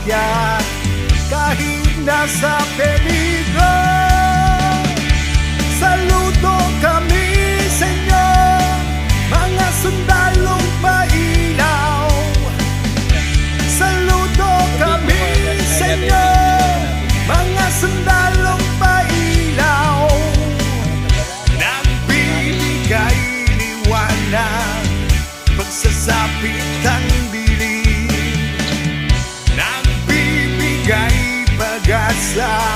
aakyat kahit nasa peligro. Saludo kami sa inyo, mga sundalong pailaw. Saludo kami sa inyo, mga sundalong pailaw. Nagbibigay liwanag, pagsasapit ang dilim. Nagbibigay pag-asa